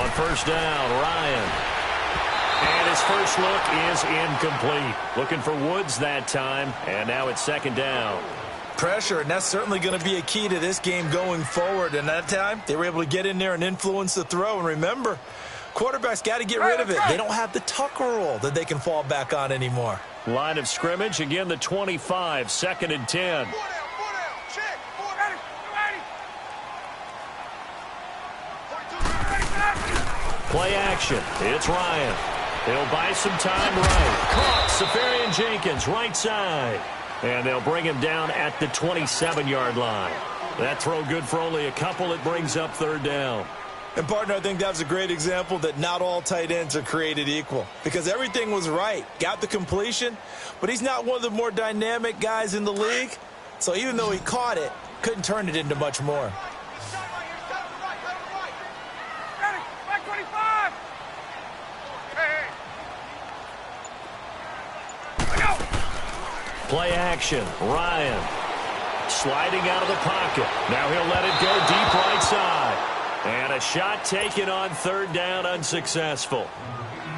On first down, Ryan. And his first look is incomplete. Looking for Woods that time, and now it's second down. Pressure, and that's certainly going to be a key to this game going forward. And that time, they were able to get in there and influence the throw. And remember, quarterbacks got to get rid of it. They don't have the Tucker rule that they can fall back on anymore. Line of scrimmage, again the 25, second and 10. Play action. It's Ryan. He'll buy some time right. Caught. Safarian Jenkins, right side. And they'll bring him down at the 27-yard line. That throw good for only a couple. It brings up third down. And, partner, I think that was a great example that not all tight ends are created equal. Because everything was right. Got the completion, but he's not one of the more dynamic guys in the league. So even though he caught it, couldn't turn it into much more. Play action. Ryan sliding out of the pocket. Now he'll let it go deep right side. And a shot taken on third down, unsuccessful.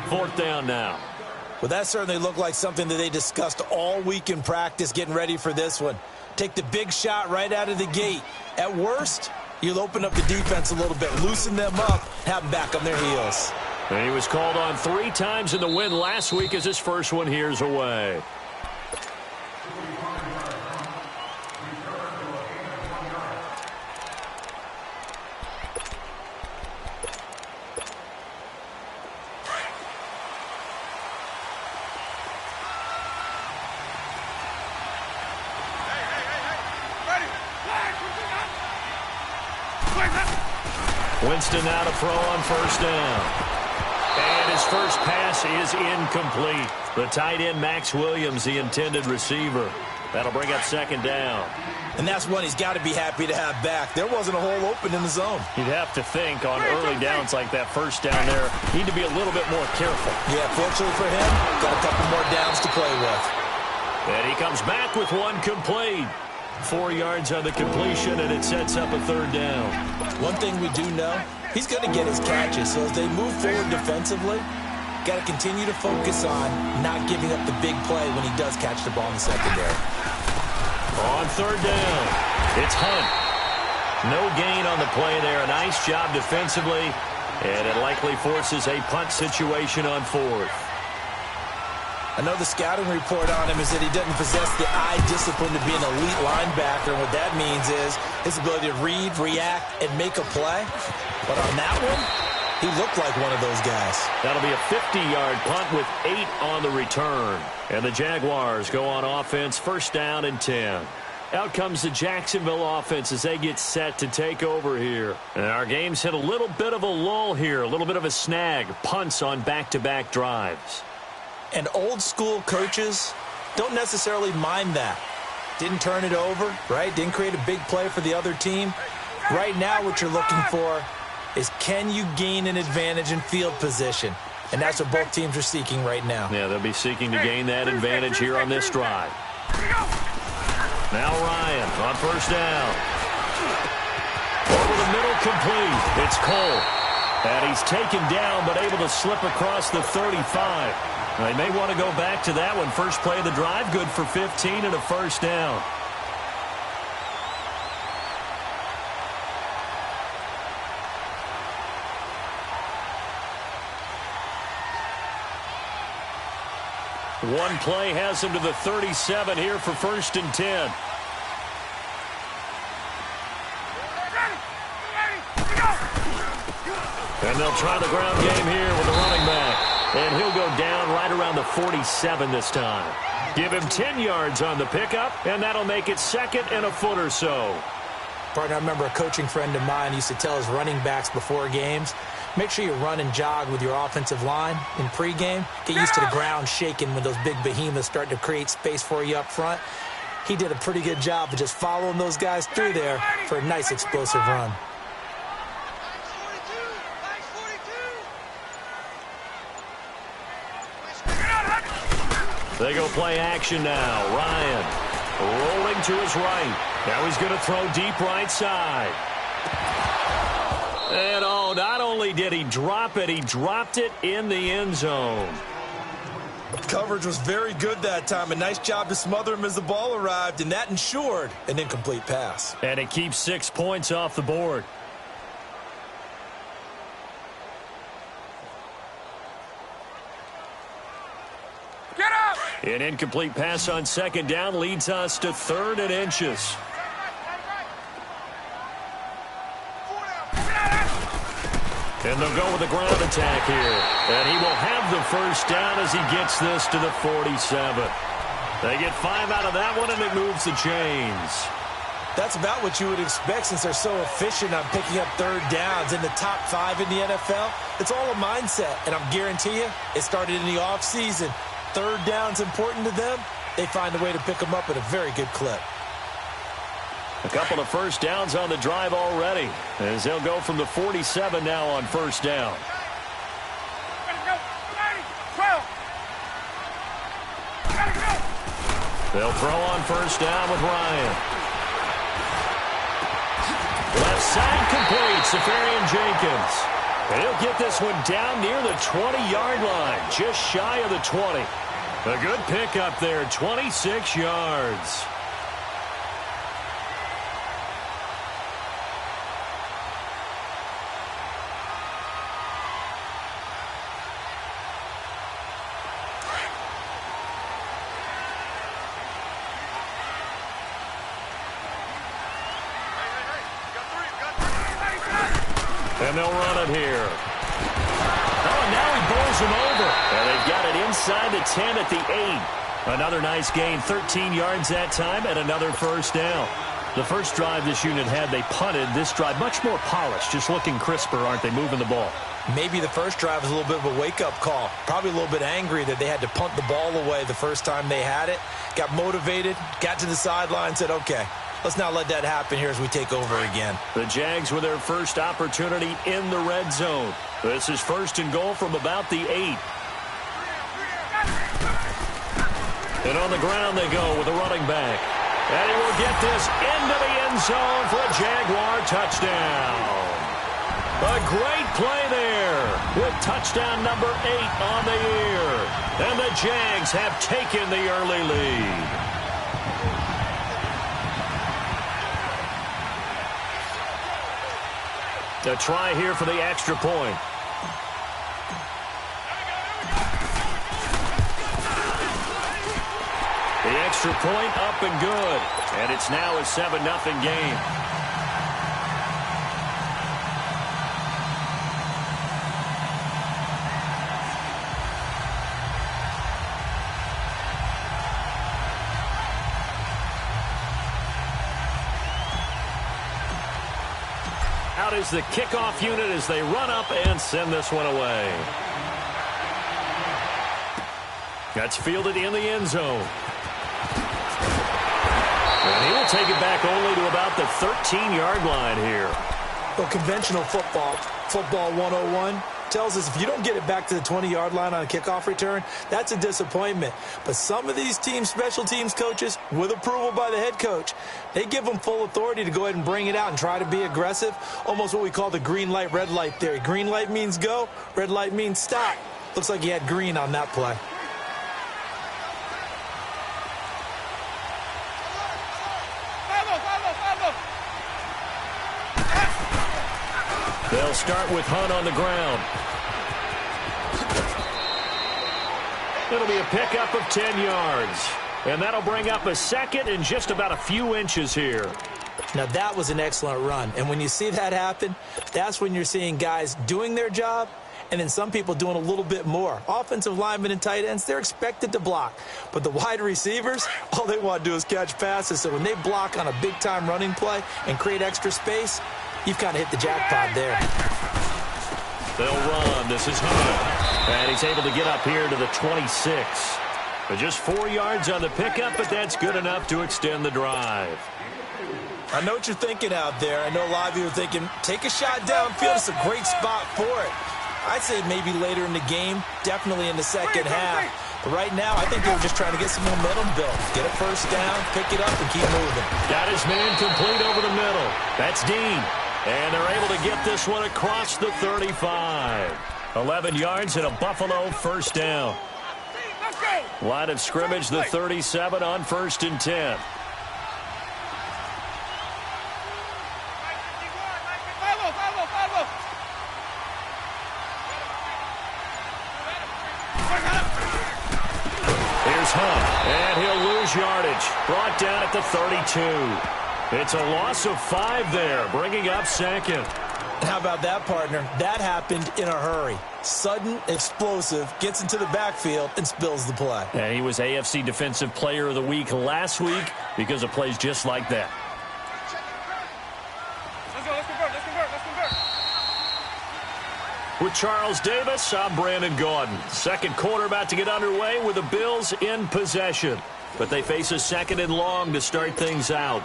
Fourth down now. Well, that certainly looked like something that they discussed all week in practice getting ready for this one. Take the big shot right out of the gate. At worst, you'll open up the defense a little bit, loosen them up, have them back on their heels. And he was called on 3 times in the win last week as his first one here's away. Winston now to throw on first down. And his first pass is incomplete. The tight end, Max Williams, the intended receiver. That'll bring up second down. And that's one he's got to be happy to have back. There wasn't a hole open in the zone. You'd have to think on early downs like that first down there, need to be a little bit more careful. Yeah, fortunately for him, got a couple more downs to play with. And he comes back with one complete. 4 yards on the completion, and it sets up a third down. One thing we do know, he's going to get his catches. So as they move forward defensively, got to continue to focus on not giving up the big play when he does catch the ball in the secondary. On third down, it's Hunt. No gain on the play there. A nice job defensively, and it likely forces a punt situation on fourth. I know the scouting report on him is that he doesn't possess the eye discipline to be an elite linebacker. And what that means is his ability to read, react, and make a play. But on that one, he looked like one of those guys. That'll be a 50-yard punt with 8 on the return. And the Jaguars go on offense, first down and 10. Out comes the Jacksonville offense as they get set to take over here. And our game's hit a little bit of a lull here, a little bit of a snag. Punts on back-to-back drives. And old-school coaches don't necessarily mind that. Didn't turn it over, right? Didn't create a big play for the other team. Right now what you're looking for is can you gain an advantage in field position? And that's what both teams are seeking right now. Yeah, they'll be seeking to gain that advantage here on this drive. Now Ryan on first down. Over the middle, complete. It's Cole. And he's taken down but able to slip across the 35. They may want to go back to that one. First play of the drive, good for 15 and a first down. One play has him to the 37 here for first and 10. And they'll try the ground game here with the running back. And he'll go down right around the 47 this time. Give him 10 yards on the pickup, and that'll make it second and a foot or so. Partner, I remember a coaching friend of mine used to tell his running backs before games, make sure you run and jog with your offensive line in pregame. Get used to the ground shaking when those big behemoths start to create space for you up front. He did a pretty good job of just following those guys through there for a nice explosive run. They go play action now. Ryan rolling to his right. Now he's going to throw deep right side. And not only only did he drop it, he dropped it in the end zone. Coverage was very good that time. A nice job to smother him as the ball arrived, and that ensured an incomplete pass. And it keeps 6 points off the board. Get up! An incomplete pass on second down leads us to 3rd and inches. And they'll go with a ground attack here. And he will have the first down as he gets this to the 47. They get 5 out of that one, and it moves the chains. That's about what you would expect since they're so efficient on picking up 3rd downs in the top 5 in the NFL. It's all a mindset, and I'm guarantee you it started in the offseason. 3rd down's important to them. They find a way to pick them up at a very good clip. A couple of first downs on the drive already, as they'll go from the 47 now on first down. They'll throw on first down with Ryan. Left side complete, Safarian Jenkins. And he'll get this one down near the 20-yard line, just shy of the 20. A good pickup there, 26 yards. And they'll run it here. Oh, and now he bowls him over. And they've got it inside the 10 at the 8. Another nice gain, 13 yards that time, and another first down. The first drive this unit had, they punted. This drive, much more polished, just looking crisper, aren't they, moving the ball? Maybe the first drive was a little bit of a wake-up call. Probably a little bit angry that they had to punt the ball away the first time they had it. Got motivated, got to the sideline, said, okay, let's not let that happen here as we take over again. The Jags with their first opportunity in the red zone. This is 1st and goal from about the 8. And on the ground they go with a running back. And he will get this into the end zone for a Jaguar touchdown. A great play there with touchdown number 8 on the year. And the Jags have taken the early lead. A try here for the extra point. The extra point up and good. And it's now a 7-0 game. Out is the kickoff unit as they run up and send this one away. That's fielded in the end zone. And he will take it back only to about the 13-yard line here. Well, conventional football 101, tells us if you don't get it back to the 20-yard line on a kickoff return, that's a disappointment. But some of these team special teams coaches, with approval by the head coach, they give them full authority to go ahead and bring it out and try to be aggressive, almost what we call the green light, red light theory. Green light means go, red light means stop. Looks like he had green on that play. They'll start with Hunt on the ground. It'll be a pickup of 10 yards. And that'll bring up a second and just about a few inches here. Now, that was an excellent run. And when you see that happen, that's when you're seeing guys doing their job and then some people doing a little bit more. Offensive linemen and tight ends, they're expected to block. But the wide receivers, all they want to do is catch passes. So when they block on a big-time running play and create extra space, you've kind of hit the jackpot there. They'll run. This is Hunt. And he's able to get up here to the 26. But just 4 yards on the pickup, but that's good enough to extend the drive. I know what you're thinking out there. I know a lot of you are thinking, take a shot downfield. It's a great spot for it. I'd say maybe later in the game, definitely in the second half. But right now, I think they were just trying to get some momentum built. Get a first down, pick it up, and keep moving. Got his man complete over the middle. That's Dean. And they're able to get this one across the 35. 11 yards and a Buffalo first down. Line of scrimmage, the 37 on 1st and 10. Here's Hunt, and he'll lose yardage. Brought down at the 32. It's a loss of 5 there, bringing up second. How about that, partner? That happened in a hurry. Sudden, explosive, gets into the backfield, and spills the play. And he was AFC Defensive Player of the Week last week because of plays just like that. Let's go, let's convert. With Charles Davis, I'm Brandon Gaudin. Second quarter about to get underway with the Bills in possession. But they face a 2nd and long to start things out.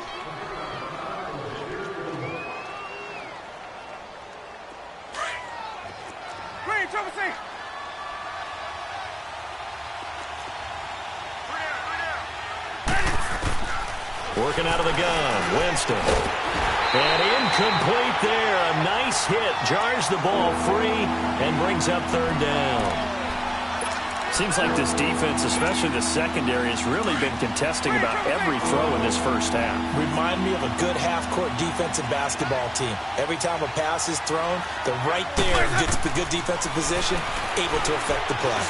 Working out of the gun, Winston. And incomplete there. A nice hit. Jars the ball free and brings up 3rd down. Seems like this defense, especially the secondary, has really been contesting about every throw in this first half. Remind me of a good half-court defensive basketball team. Every time a pass is thrown, they're right there and gets the good defensive position, able to affect the play.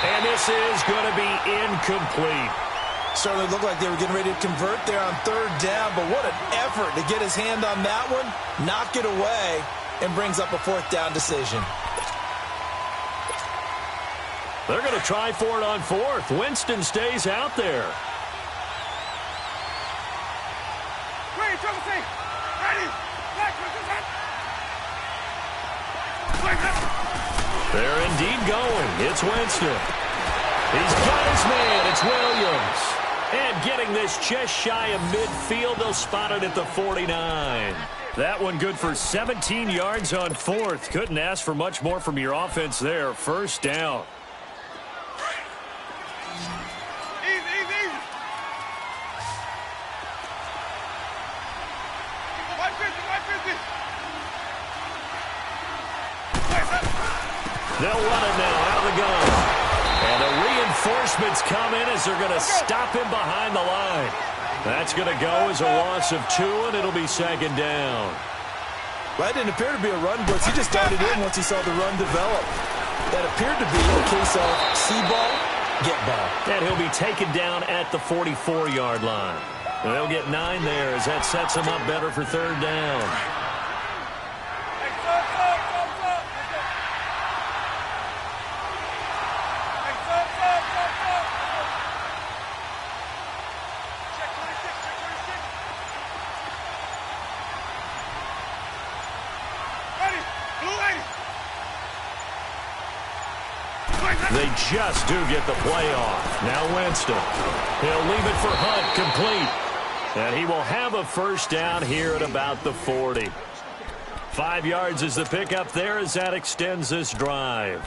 And this is going to be incomplete. Certainly looked like they were getting ready to convert there on 3rd down, but what an effort to get his hand on that one, knock it away, and brings up a 4th down decision. They're going to try for it on 4th. Winston stays out there. They're indeed going. It's Winston. He's got his man. It's Williams. And getting this just shy of midfield, they'll spot it at the 49. That one good for 17 yards on 4th. Couldn't ask for much more from your offense there. First down. They'll run it now out of the gun. And the reinforcements come in as they're going to stop him behind the line. That's going to go as a loss of 2, and it'll be 2nd down. Well, that didn't appear to be a run blitz. He just darted in once he saw the run develop. That appeared to be a case of see ball, get ball. And he'll be taken down at the 44-yard line. And they'll get 9 there as that sets him up better for 3rd down. They just do get the play off. Now Winston. He'll leave it for Hunt, complete. And he will have a first down here at about the 40. 5 yards is the pickup there as that extends this drive.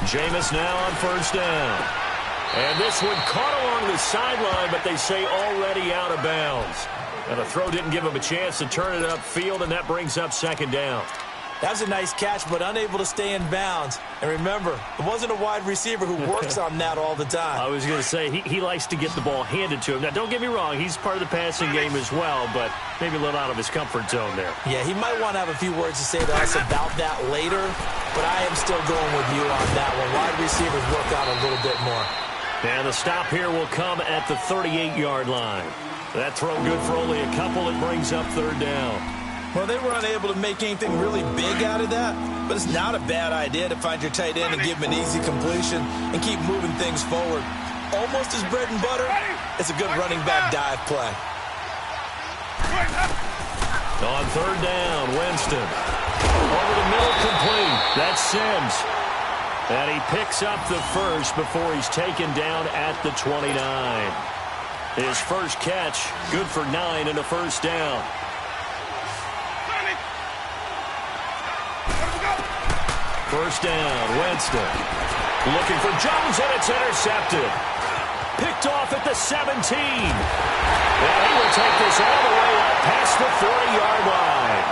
Jameis now on first down. And this one caught along the sideline, but they say already out of bounds. And the throw didn't give him a chance to turn it upfield, and that brings up 2nd down. That was a nice catch, but unable to stay in bounds. And remember, it wasn't a wide receiver who works on that all the time. I was going to say, he likes to get the ball handed to him. Now, don't get me wrong, he's part of the passing game as well, but maybe a little out of his comfort zone there. Yeah, he might want to have a few words to say to us about that later, but I am still going with you on that one. Wide receivers work out a little bit more. And the stop here will come at the 38-yard line. That throw good for only a couple. It brings up 3rd down. Well, they were unable to make anything really big out of that, but it's not a bad idea to find your tight end and give him an easy completion and keep moving things forward. Almost as bread and butter, it's a good running back dive play. On 3rd down, Winston. Over the middle, complete. That's Sims. And he picks up the first before he's taken down at the 29. His first catch, good for 9 and a first down. First down, Winston. Looking for Jones, and it's intercepted. Picked off at the 17. And he will take this all the way up past the 40-yard line.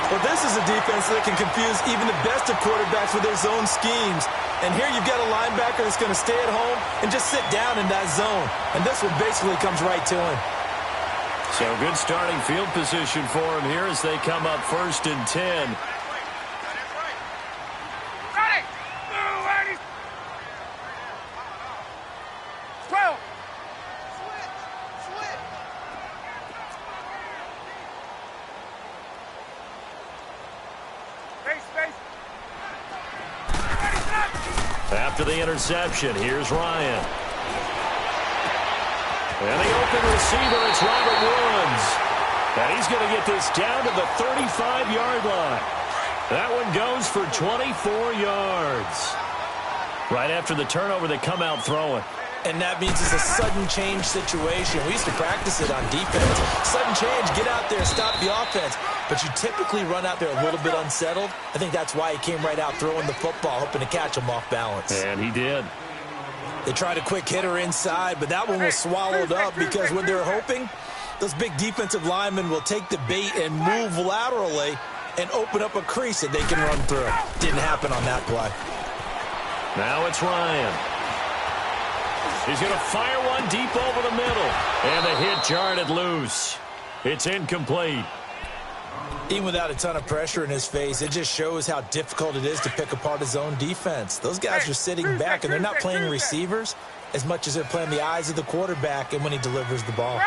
Well, this is a defense that can confuse even the best of quarterbacks with their zone schemes. And here you've got a linebacker that's going to stay at home and just sit down in that zone. And this one basically comes right to him. So good starting field position for him here as they come up 1st and 10. After the interception, here's Ryan. And the open receiver, it's Robert Woods. And he's going to get this down to the 35-yard line. That one goes for 24 yards. Right after the turnover, they come out throwing. And that means it's a sudden change situation. We used to practice it on defense. Sudden change, get out there, stop the offense. But you typically run out there a little bit unsettled. I think that's why he came right out throwing the football, hoping to catch him off balance. And he did. They tried a quick hitter inside, but that one was swallowed up because what they're hoping, those big defensive linemen will take the bait and move laterally and open up a crease that they can run through. Didn't happen on that play. Now it's Ryan. He's going to fire one deep over the middle. And the hit jarred it loose. It's incomplete. Even without a ton of pressure in his face, it just shows how difficult it is to pick apart his own defense. Those guys are sitting back, and they're not playing receivers as much as they're playing the eyes of the quarterback and when he delivers the ball.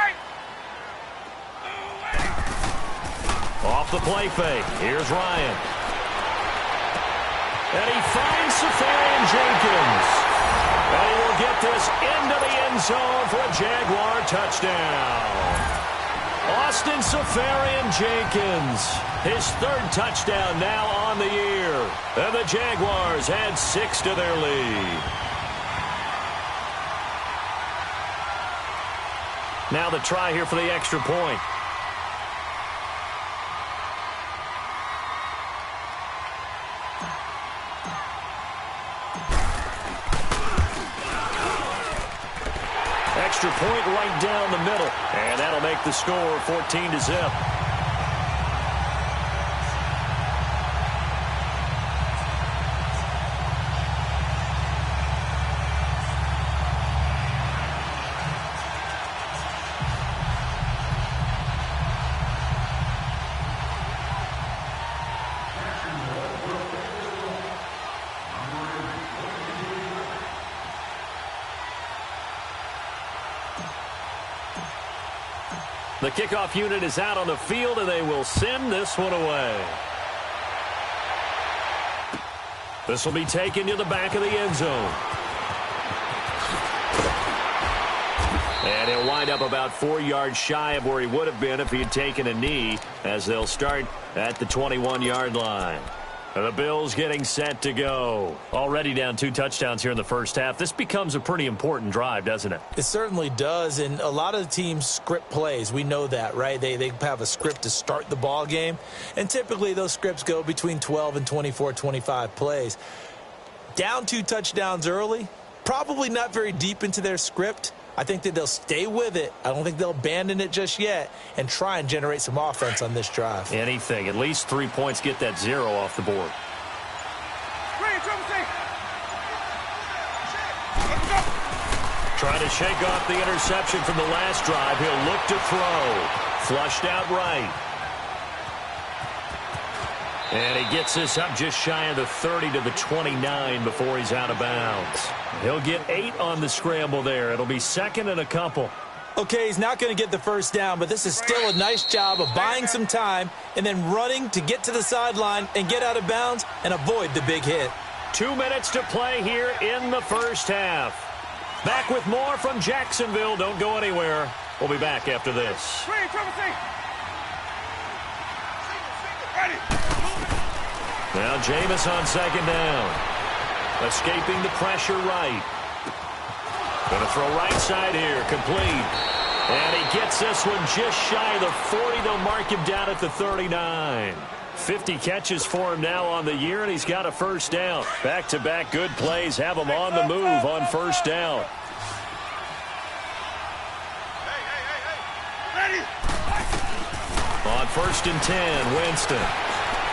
Off the play fake. Here's Ryan. And he finds Safarian Jenkins. And he will get this into the end zone for a Jaguar touchdown. Austin Safarian Jenkins, his 3rd touchdown now on the year. And the Jaguars add 6 to their lead. Now the try here for the extra point. Extra point right down the middle. And that'll make the score 14-0. The kickoff unit is out on the field, and they will send this one away. This will be taken to the back of the end zone. And he'll wind up about 4 yards shy of where he would have been if he had taken a knee, as they'll start at the 21-yard line. The Bills getting set to go. Already down 2 touchdowns here in the first half. This becomes a pretty important drive, doesn't it? It certainly does, and a lot of the teams script plays. We know that, right? They have a script to start the ball game, and typically those scripts go between 12 and 24, 25 plays. Down 2 touchdowns early, probably not very deep into their script. I think that they'll stay with it. I don't think they'll abandon it just yet and try and generate some offense on this drive. Anything. At least 3 points, get that 0 off the board. Trying to shake off the interception from the last drive. He'll look to throw. Flushed out right. And he gets this up just shy of the 30 to the 29 before he's out of bounds. He'll get 8 on the scramble there. It'll be 2nd and a couple. Okay, he's not going to get the first down, but this is still a nice job of buying some time and then running to get to the sideline and get out of bounds and avoid the big hit. 2 minutes to play here in the first half. Back with more from Jacksonville. Don't go anywhere. We'll be back after this. Now Jameis on 2nd down. Escaping the pressure right. Going to throw right side here. Complete. And he gets this one just shy of the 40. They'll mark him down at the 39. 50 catches for him now on the year, and he's got a first down. Back-to-back good plays have him on the move on first down. On 1st and 10, Winston.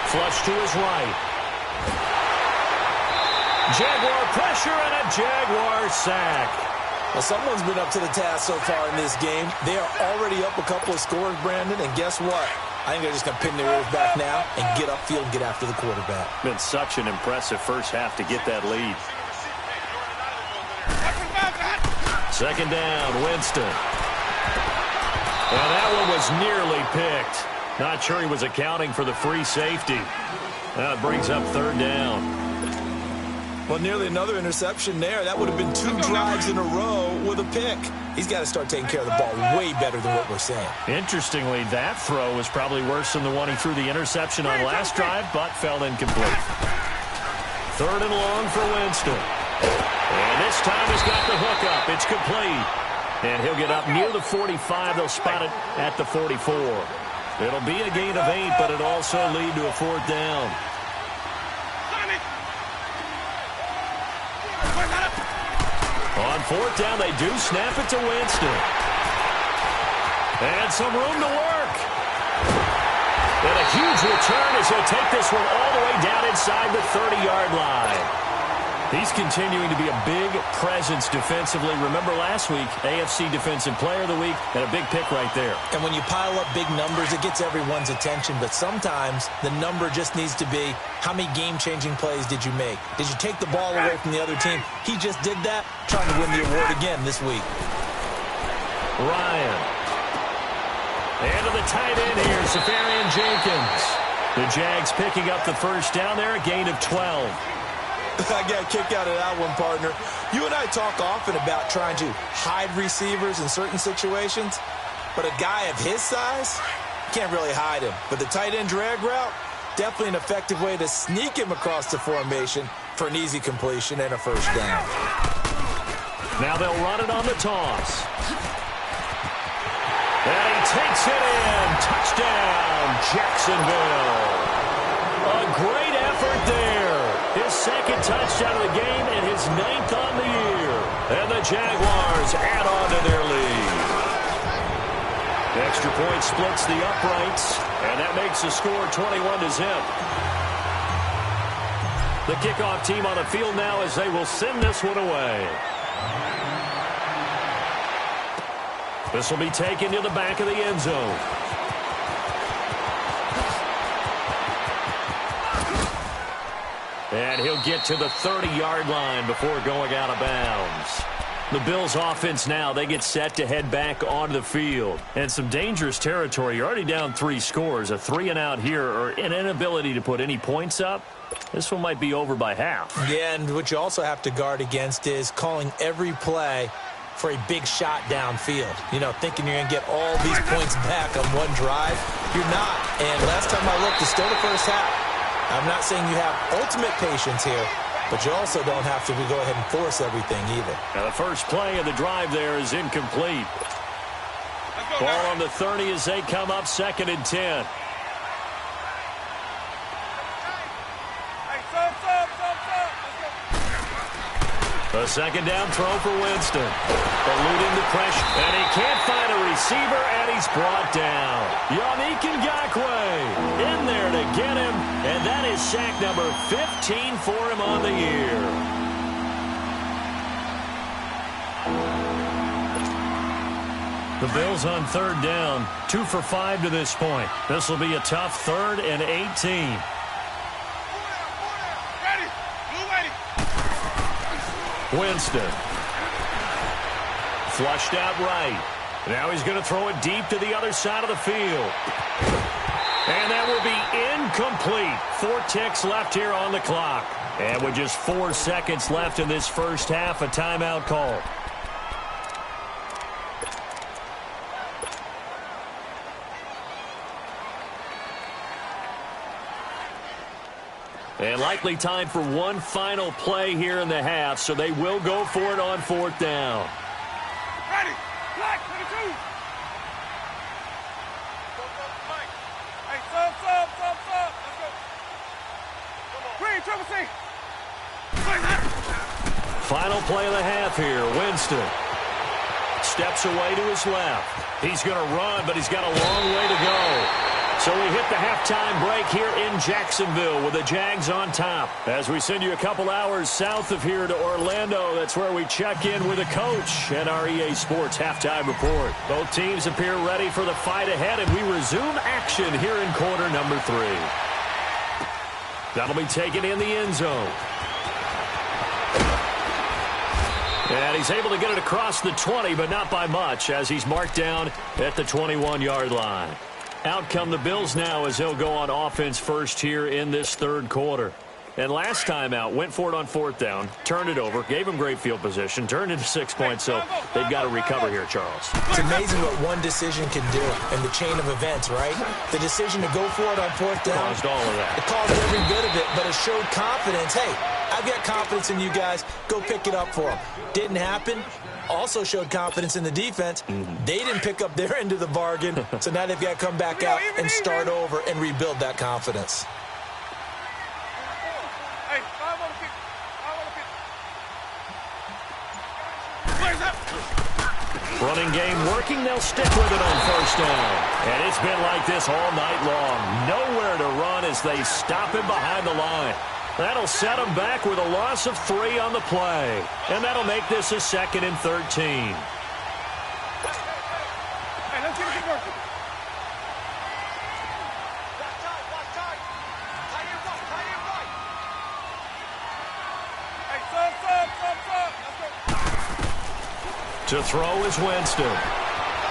Flush to his right. Jaguar pressure and a Jaguar sack. Well, someone's been up to the task so far in this game. They are already up a couple of scores, Brandon, and guess what? I think they're just going to pin their ears back now and get upfield and get after the quarterback. Been such an impressive first half to get that lead. Second down, Winston. And that one was nearly picked. Not sure he was accounting for the free safety. That brings up third down. Well, nearly another interception there. That would have been 2 drives in a row with a pick. He's got to start taking care of the ball way better than what we're saying. Interestingly, that throw was probably worse than the one he threw the interception on last drive, but fell incomplete. Third and long for Winston. And this time he's got the hook up. It's complete. And he'll get up near the 45. They'll spot it at the 44. It'll be a gain of 8, but it'll also lead to a fourth down. On fourth down, they do snap it to Winston. And some room to work. And a huge return as he'll take this one all the way down inside the 30-yard line. He's continuing to be a big presence defensively. Remember last week, AFC Defensive Player of the Week, and a big pick right there. And when you pile up big numbers, it gets everyone's attention. But sometimes the number just needs to be, how many game-changing plays did you make? Did you take the ball away from the other team? He just did that, trying to win the award again this week. Ryan. And to the tight end here, Safarian Jenkins. The Jags picking up the first down there, a gain of 12. I got a kick out of that one, partner. You and I talk often about trying to hide receivers in certain situations, but a guy of his size, can't really hide him. But the tight end drag route, definitely an effective way to sneak him across the formation for an easy completion and a first down. Now they'll run it on the toss. And he takes it in. Touchdown, Jacksonville. A great effort there. His second touchdown of the game and his 9th on the year. And the Jaguars add on to their lead. The extra point splits the uprights, and that makes the score 21-0. The kickoff team on the field now as they will send this one away. This will be taken to the back of the end zone. And he'll get to the 30-yard line before going out of bounds. The Bills' offense now, they get set to head back onto the field. And some dangerous territory. You're already down 3 scores. A 3-and-out here, or an inability to put any points up. This one might be over by half. Yeah, and what you also have to guard against is calling every play for a big shot downfield. You know, thinking you're going to get all these points back on one drive. You're not. And last time I looked, it's still the first half. I'm not saying you have ultimate patience here, but you also don't have to go ahead and force everything either. Now the first play of the drive there is incomplete. Ball on the 30 as they come up 2nd and 10. A second down throw for Winston. Eluding the pressure. And he can't find a receiver, and he's brought down. Yannick Ngakoue in there to get him. And that is sack number 15 for him on the year. The Bills on 3rd down. 2 for 5 to this point. This will be a tough 3rd and 18. Winston. Flushed out right. Now he's going to throw it deep to the other side of the field. And that will be incomplete. 4 ticks left here on the clock. And with just 4 seconds left in this first half, a timeout call. And likely time for one final play here in the half, so they will go for it on 4th down. Ready. Black, 22. Hey, sub. Let's Triple C. Final play of the half here. Winston steps away to his left. He's going to run, but he's got a long way to go. So we hit the halftime break here in Jacksonville with the Jags on top. As we send you a couple hours south of here to Orlando, that's where we check in with the coach and our EA Sports halftime report. Both teams appear ready for the fight ahead, and we resume action here in quarter number 3. That'll be taken in the end zone. And he's able to get it across the 20, but not by much, as he's marked down at the 21-yard line. Out come the Bills now as they'll go on offense first here in this third quarter. And last time out, went for it on fourth down, turned it over, gave him great field position, turned into 6 points, so they've got to recover here, Charles. It's amazing what one decision can do in the chain of events, right? The decision to go for it on fourth down. Caused all of that. It caused every bit of it, but it showed confidence. Hey, I've got confidence in you guys. Go pick it up for them. Didn't happen. Also showed confidence in the defense. They didn't pick up their end of the bargain, so now they've got to come back out and start over and rebuild that confidence. Running game working. They'll stick with it on first down. And it's been like this all night long. Nowhere to run as they stop him behind the line. That'll set him back with a loss of 3 on the play. And that'll make this a 2nd and 13. Hey, let's get it working. Hey, sub. To throw is Winston.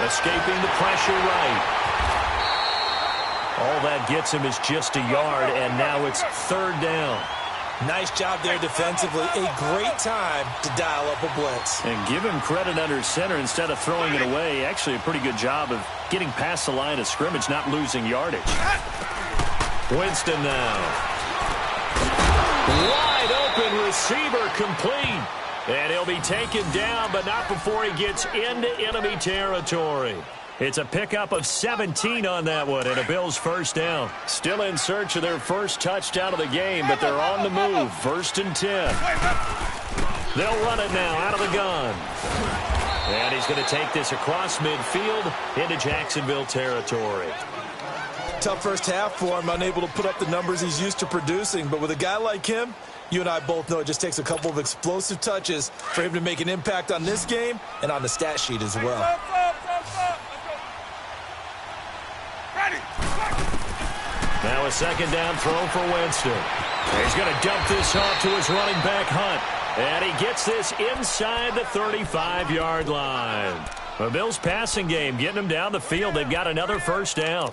Escaping the pressure right. All that gets him is just a yard, and now it's 3rd down. Nice job there defensively. A great time to dial up a blitz. And give him credit under center instead of throwing it away. Actually, a pretty good job of getting past the line of scrimmage, not losing yardage. Winston now. Wide open receiver complete. And he'll be taken down, but not before he gets into enemy territory. It's a pickup of 17 on that one, and a Bills first down. Still in search of their first touchdown of the game, but they're on the move. 1st and 10. They'll run it now out of the gun. And he's going to take this across midfield into Jacksonville territory. Tough first half for him, unable to put up the numbers he's used to producing. But with a guy like him, you and I both know it just takes a couple of explosive touches for him to make an impact on this game and on the stat sheet as well. Now a 2nd down throw for Winston. He's going to dump this off to his running back, Hunt. And he gets this inside the 35-yard line. The Bills passing game getting them down the field. They've got another first down.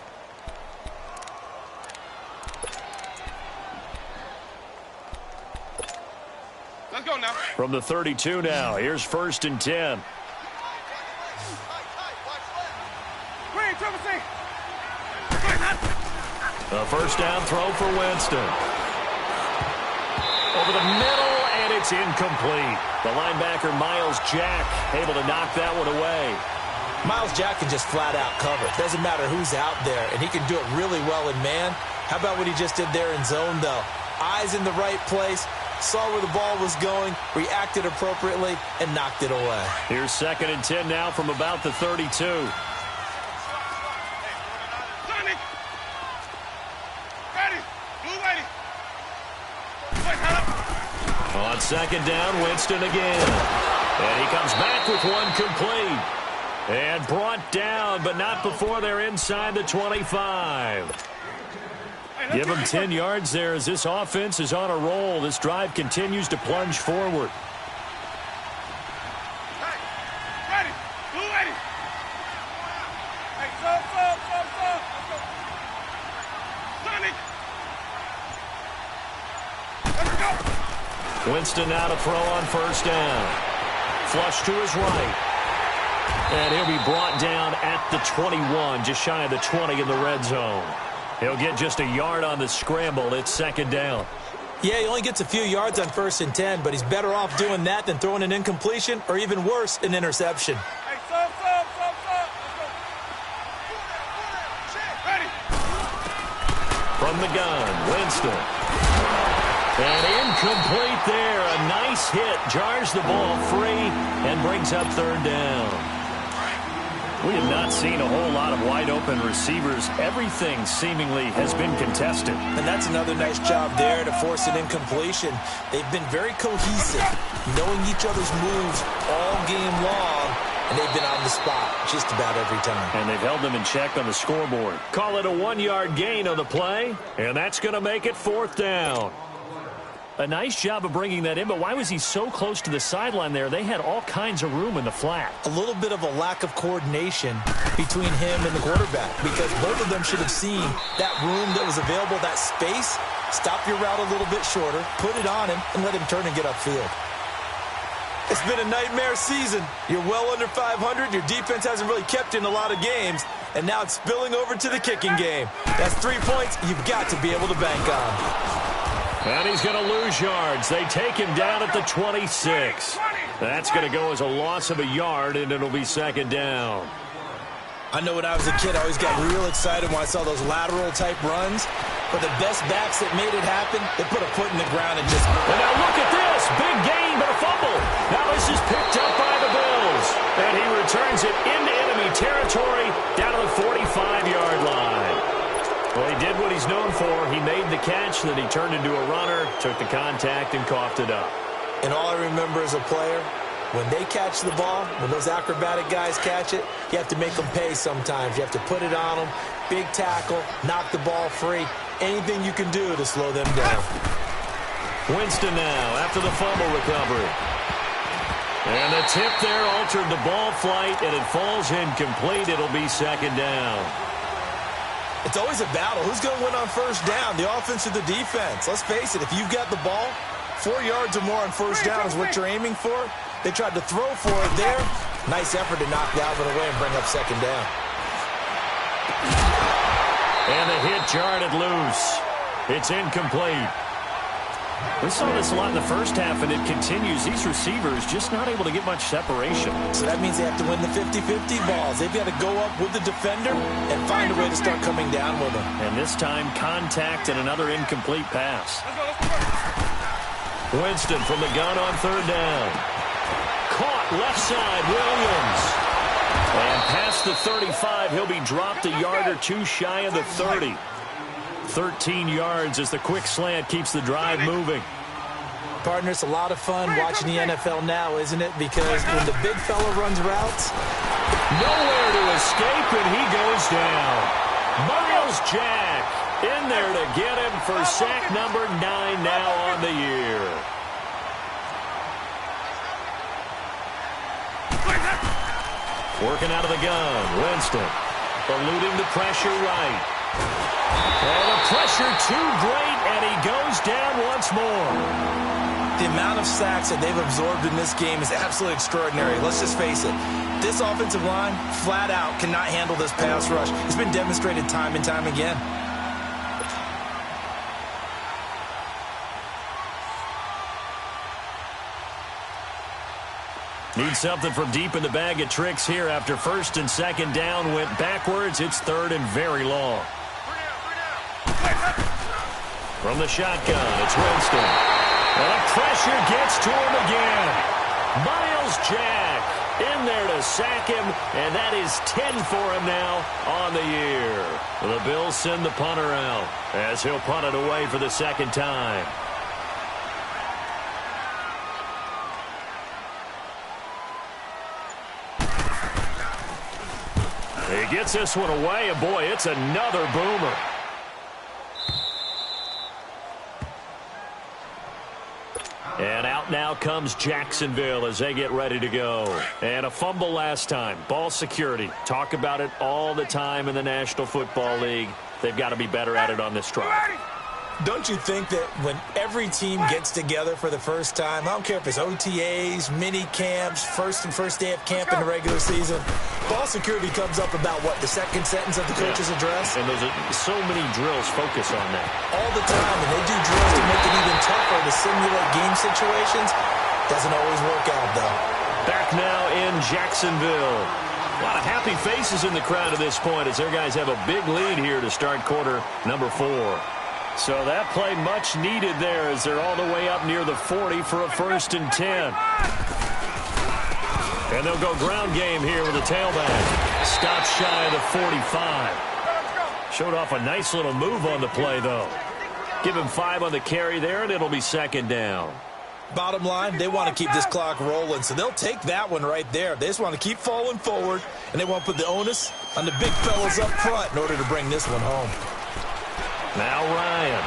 Let's go now. From the 32 now, here's 1st and 10. Green, Triple C. A first down throw for Winston. Over the middle, and it's incomplete. The linebacker, Miles Jack, able to knock that one away. Miles Jack can just flat out cover. Doesn't matter who's out there, and he can do it really well in man. How about what he just did there in zone, though? Eyes in the right place, saw where the ball was going, reacted appropriately, and knocked it away. Here's 2nd and 10 now from about the 32. On 2nd down, Winston again. And he comes back with one complete. And brought down, but not before they're inside the 25. Give them 10 yards there as this offense is on a roll. This drive continues to plunge forward. Ready. Blue ready. Hey, sub. Sonic. Let's go. Winston now to throw on first down. Flush to his right. And he'll be brought down at the 21, just shy of the 20 in the red zone. He'll get just a yard on the scramble. It's 2nd down. Yeah, he only gets a few yards on 1st and 10, but he's better off doing that than throwing an incompletion or even worse, an interception. Hey, sub. Ready. From the gun, Winston. And incomplete there. A nice hit. Jars the ball free and brings up third down. We have not seen a whole lot of wide-open receivers. Everything seemingly has been contested. And that's another nice job there to force an incompletion. They've been very cohesive, knowing each other's moves all game long, and they've been on the spot just about every time. And they've held them in check on the scoreboard. Call it a 1-yard gain on the play, and that's going to make it fourth down. A nice job of bringing that in, but why was he so close to the sideline there? They had all kinds of room in the flat. A little bit of a lack of coordination between him and the quarterback, because both of them should have seen that room that was available, that space. Stop your route a little bit shorter, put it on him, and let him turn and get upfield. It's been a nightmare season. You're well under 500. Your defense hasn't really kept you in a lot of games, and now it's spilling over to the kicking game. That's 3 points you've got to be able to bank on. And he's going to lose yards. They take him down at the 26. That's going to go as a loss of a yard, and it'll be second down. I know when I was a kid, I always got real excited when I saw those lateral-type runs. But the best backs that made it happen, they put a foot in the ground and just... And now look at this. Big gain, but a fumble. Now this is picked up by the Bills. And he returns it into enemy territory down to the 45-yard line. Well, he did what he's known for. He made the catch, then he turned into a runner, took the contact, and coughed it up. And all I remember as a player, when they catch the ball, when those acrobatic guys catch it, you have to make them pay sometimes. You have to put it on them, big tackle, knock the ball free, anything you can do to slow them down. Winston now after the fumble recovery. And the tip there altered the ball flight, and it falls incomplete. It'll be second down. It's always a battle. Who's going to win on first down, the offense or the defense? Let's face it, if you've got the ball, 4 yards or more on first down is what you're aiming for. They tried to throw for it there. Nice effort to knock Dalvin away and bring up second down. And the hit jarred it loose. It's incomplete. We saw this a lot in the first half, and it continues. These receivers just not able to get much separation. So that means they have to win the 50-50 balls. They've got to go up with the defender and find a way to start coming down with them. And this time, contact and another incomplete pass. Winston from the gun on third down. Caught left side, Williams. And past the 35, he'll be dropped a yard or two shy of the 30. 13 yards as the quick slant keeps the drive moving. Partner, it's a lot of fun watching the NFL now, isn't it? Because when the big fella runs routes, nowhere to escape, and he goes down. Miles Jack in there to get him for sack number 9 now on the year. Working out of the gun, Winston. Eluding the pressure right. And the pressure too great, and he goes down once more. The amount of sacks that they've absorbed in this game is absolutely extraordinary. Let's just face it. This offensive line, flat out, cannot handle this pass rush. It's been demonstrated time and time again. Need something from deep in the bag of tricks here after first and second down went backwards. It's third and very long. From the shotgun, it's Winston. And the pressure gets to him again. Miles Jack in there to sack him, and that is 10 for him now on the year. The Bills send the punter out as he'll punt it away for the second time. He gets this one away, and boy, it's another boomer. And out now comes Jacksonville as they get ready to go. And a fumble last time. Ball security. Talk about it all the time in the National Football League. They've got to be better at it on this drive. Don't you think that when every team gets together for the first time, I don't care if it's OTAs, mini camps, first day of camp in the regular season, ball security comes up about, what, the second sentence of the coach's address? And there's so many drills focus on that. All the time, and they do drills to make it even tougher to simulate game situations. Doesn't always work out, though. Back now in Jacksonville. A lot of happy faces in the crowd at this point as their guys have a big lead here to start quarter number 4. So that play much needed there as they're all the way up near the 40 for a 1st and 10. And they'll go ground game here with a tailback. Stop shy of the 45. Showed off a nice little move on the play, though. Give him 5 on the carry there, and it'll be 2nd down. Bottom line, they want to keep this clock rolling, so they'll take that one right there. They just want to keep falling forward, and they want to put the onus on the big fellas up front in order to bring this one home. Now Ryan,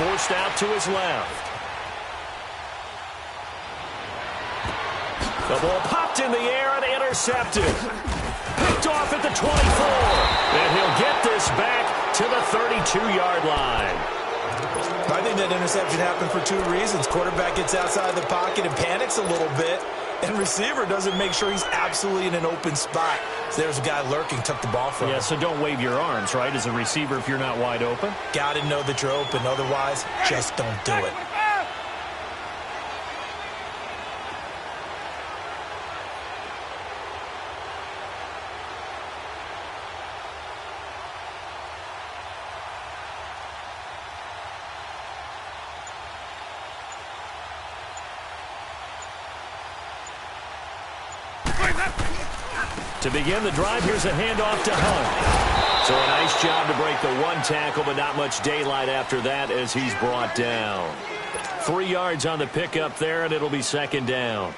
forced out to his left. The ball popped in the air and intercepted. Picked off at the 24. And he'll get this back to the 32-yard line. I think that interception happened for 2 reasons. Quarterback gets outside the pocket and panics a little bit, and receiver doesn't make sure he's absolutely in an open spot. So there's a guy lurking, took the ball from him. Yeah, so don't wave your arms, right, as a receiver if you're not wide open? Got to know that you're open. Otherwise, just don't do it. To begin the drive, here's a handoff to Hunt. So a nice job to break the 1 tackle, but not much daylight after that as he's brought down. 3 yards on the pickup there, and it'll be 2nd down.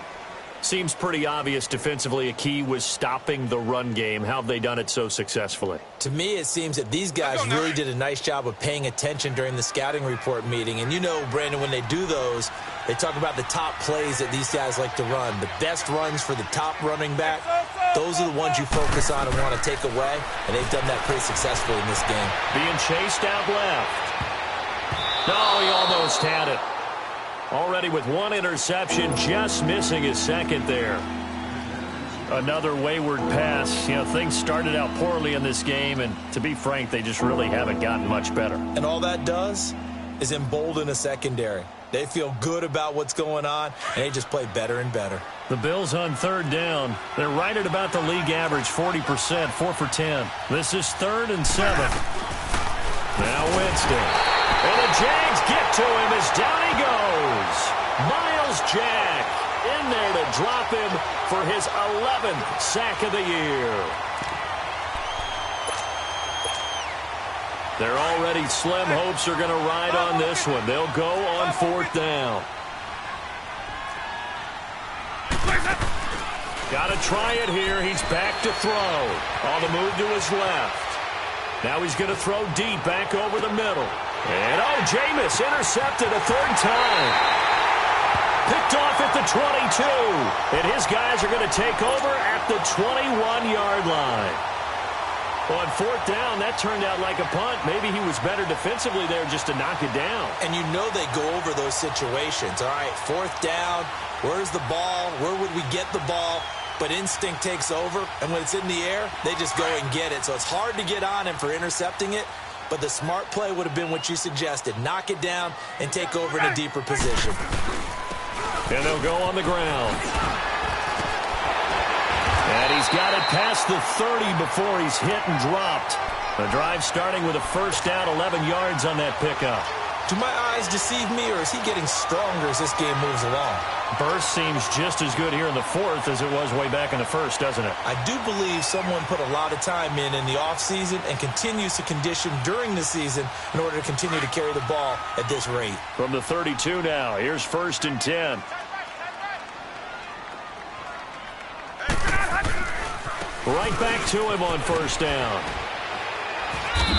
Seems pretty obvious defensively a key was stopping the run game. How have they done it so successfully? To me, it seems that these guys really did a nice job of paying attention during the scouting report meeting. And you know, Brandon, when they do those, they talk about the top plays that these guys like to run. The best runs for the top running back, those are the ones you focus on and want to take away. And they've done that pretty successfully in this game. Being chased out left. No, he almost had it. Already with 1 interception, just missing his 2nd there. Another wayward pass. You know, things started out poorly in this game, and to be frank, they just really haven't gotten much better. And all that does is embolden a secondary. They feel good about what's going on, and they just play better and better. The Bills on 3rd down. They're right at about the league average, 40%, 4 for 10. This is 3rd and 7. Now Winston. And the Jags get to him as down he goes. Miles Jack in there to drop him for his 11th sack of the year. They're already slim hopes are going to ride on this one. They'll go on 4th down. Got to try it here. He's back to throw. On the move to his left. Now he's going to throw deep back over the middle. And, Jameis intercepted a 3rd time. Picked off at the 22. And his guys are going to take over at the 21-yard line. On 4th down, that turned out like a punt. Maybe he was better defensively there just to knock it down. And you know they go over those situations. All right, 4th down, where's the ball? Where would we get the ball? But instinct takes over, and when it's in the air, they just go and get it. So it's hard to get on him for intercepting it, but the smart play would have been what you suggested. Knock it down and take over in a deeper position. And they'll go on the ground. And he's got it past the 30 before he's hit and dropped. The drive starting with a 1st down, 11 yards on that pickup. Do my eyes deceive me, or is he getting stronger as this game moves along? Burst seems just as good here in the 4th as it was way back in the 1st, doesn't it? I do believe someone put a lot of time in the offseason and continues to condition during the season in order to continue to carry the ball at this rate. From the 32 now, here's 1st and 10. Right back to him on 1st down.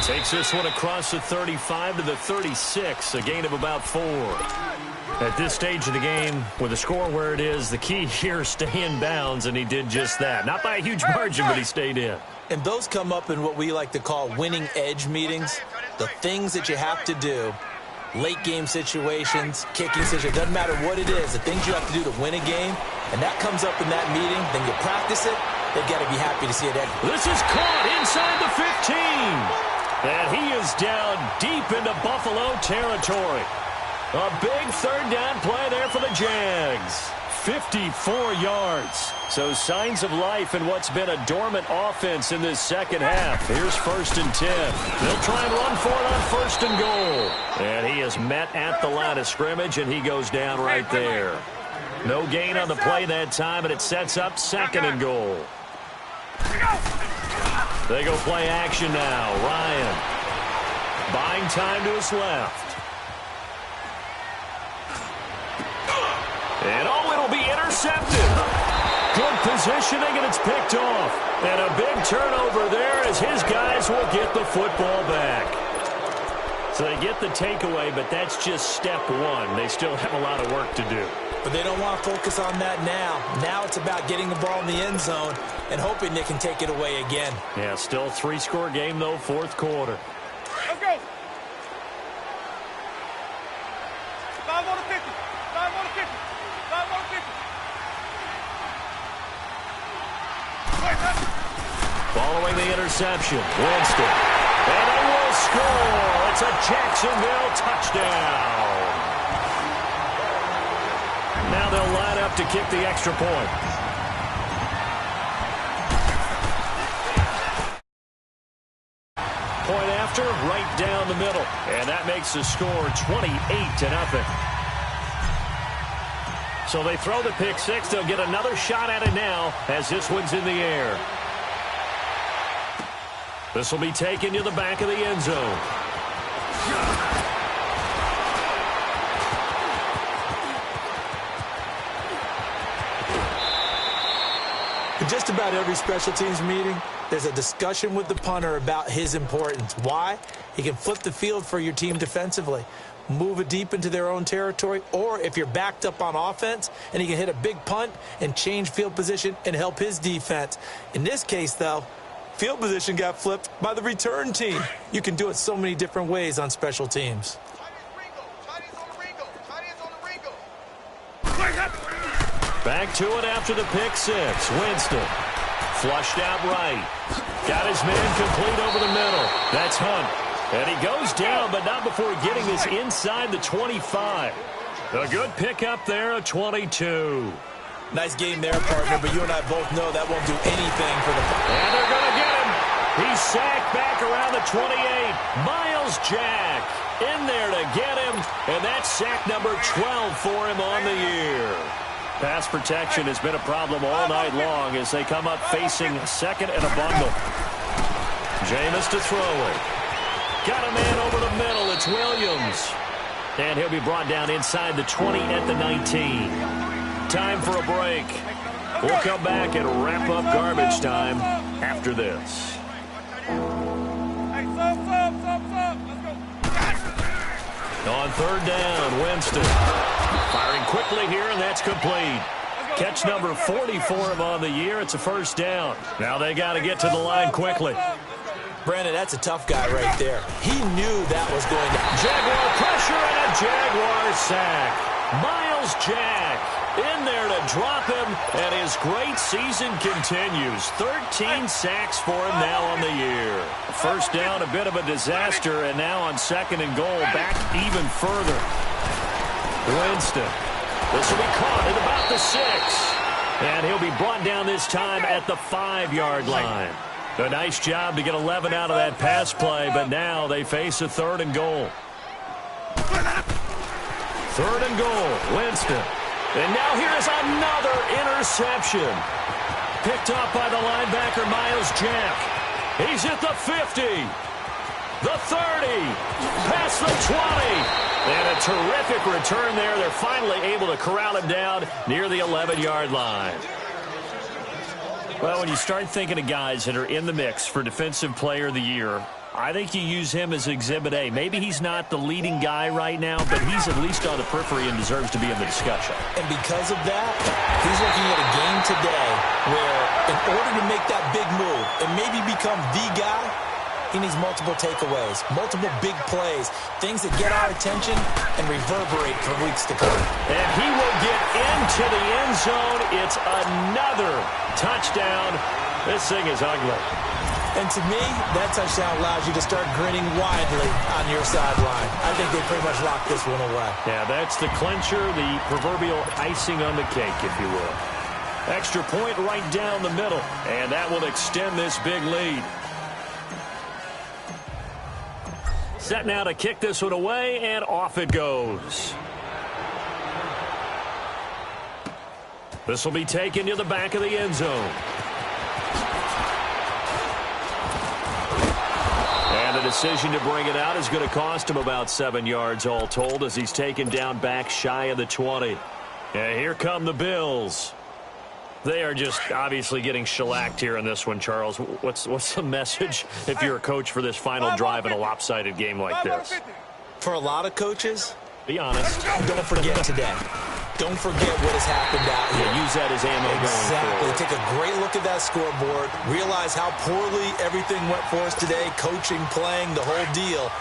Takes this one across the 35 to the 36, a gain of about 4. At this stage of the game, with the score where it is, the key here is stay in bounds, and he did just that. Not by a huge margin, but he stayed in. And those come up in what we like to call winning edge meetings. The things that you have to do, late game situations, kicking situations, doesn't matter what it is, the things you have to do to win a game, and that comes up in that meeting, then you practice it, they've got to be happy to see it end. This is caught inside the 15. And he is down deep into Buffalo territory. A big 3rd down play there for the Jags. 54 yards. So signs of life in what's been a dormant offense in this second half. Here's 1st and 10. They'll try and run for it on 1st and goal. And he is met at the line of scrimmage, and he goes down right there. No gain on the play that time, and it sets up 2nd and goal. They go play action now. Ryan buying time to his left. And it'll be intercepted. Good positioning, and it's picked off. And a big turnover there as his guys will get the football back. So they get the takeaway, but that's just step one. They still have a lot of work to do. But they don't want to focus on that now. Now it's about getting the ball in the end zone and hoping they can take it away again. Yeah, still a 3-score game, though, 4th quarter. Let's go. 5 on the 50. 5 on the 50. 5 on the 50. Following the interception, Winston. And they will score. It's a Jacksonville touchdown. Now they'll line up to kick the extra point. Point after, right down the middle. And that makes the score 28-0. So they throw the pick six. They'll get another shot at it now as this one's in the air. This will be taken to the back of the end zone. In just about every special teams meeting, there's a discussion with the punter about his importance. Why? He can flip the field for your team defensively, move it deep into their own territory, or if you're backed up on offense, and he can hit a big punt and change field position and help his defense. In this case, though, field position got flipped by the return team. You can do it so many different ways on special teams. Back to it after the pick six. Winston flushed out right. Got his man complete over the middle. That's Hunt. And he goes down, but not before getting this inside the 25. A good pickup there, a 22. Nice game there, partner, but you and I both know that won't do anything for the... And they're going to get him. He's sacked back around the 28. Miles Jack in there to get him, and that's sack number 12 for him on the year. Pass protection has been a problem all night long as they come up facing second and a bundle. Jameis to throw it. Got a man over the middle. It's Williams. And he'll be brought down inside the 20 at the 19. Time for a break. We'll come back and wrap up garbage time after this. On third down, Winston. Firing quickly here, and that's complete. Catch number 40 for him on the year. It's a first down. Now they got to get to the line quickly. Brandon, that's a tough guy right there. He knew that was going to... Jaguar pressure and a Jaguar sack. Miles Jack in there to drop him, and his great season continues. 13 sacks for him now on the year. First down, a bit of a disaster, and now on second and goal, back even further. Winston. This will be caught at about the 6. And he'll be brought down this time at the 5-yard line. A nice job to get 11 out of that pass play, but now they face a third and goal. Third and goal, Winston. And now here's another interception. Picked off by the linebacker, Miles Jack. He's at the 50, the 30, past the 20. And a terrific return there. They're finally able to corral him down near the 11-yard line. Well, when you start thinking of guys that are in the mix for Defensive Player of the Year, I think you use him as Exhibit A. Maybe he's not the leading guy right now, but he's at least on the periphery and deserves to be in the discussion. And because of that, he's looking at a game today where in order to make that big move and maybe become the guy, he needs multiple takeaways, multiple big plays, things that get our attention and reverberate for weeks to come. And he will get into the end zone. It's another touchdown. This thing is ugly. And to me, that touchdown allows you to start grinning widely on your sideline. I think they pretty much locked this one away. Yeah, that's the clincher, the proverbial icing on the cake, if you will. Extra point right down the middle, and that will extend this big lead. Set now to kick this one away, and off it goes. This will be taken to the back of the end zone. And the decision to bring it out is going to cost him about 7 yards all told as he's taken down back shy of the 20. And here come the Bills. They are just obviously getting shellacked here in this one, Charles. What's the message if you're a coach for this final drive in a lopsided game like this? For a lot of coaches, be honest. Don't forget today. Don't forget what has happened out here. Yeah, use that as ammo going forward. Take a great look at that scoreboard. Realize how poorly everything went for us today. Coaching, playing, the whole deal.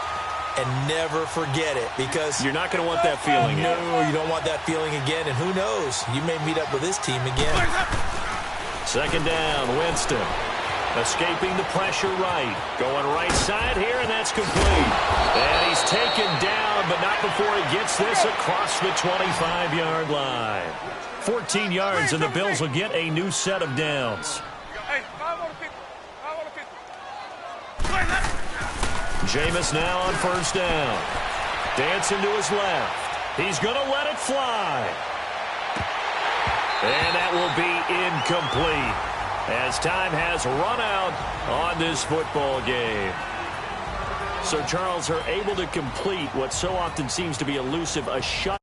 And never forget it, because you're not going to want that feeling again. No, you don't want that feeling again. And who knows? You may meet up with this team again. Second down, Winston. Escaping the pressure right. Going right side here, and that's complete. And he's taken down, but not before he gets this across the 25-yard line. 14 yards, and the Bills will get a new set of downs. Jameis now on first down. Dancing to his left. He's going to let it fly. And that will be incomplete as time has run out on this football game. So Charles are able to complete what so often seems to be elusive, a shot.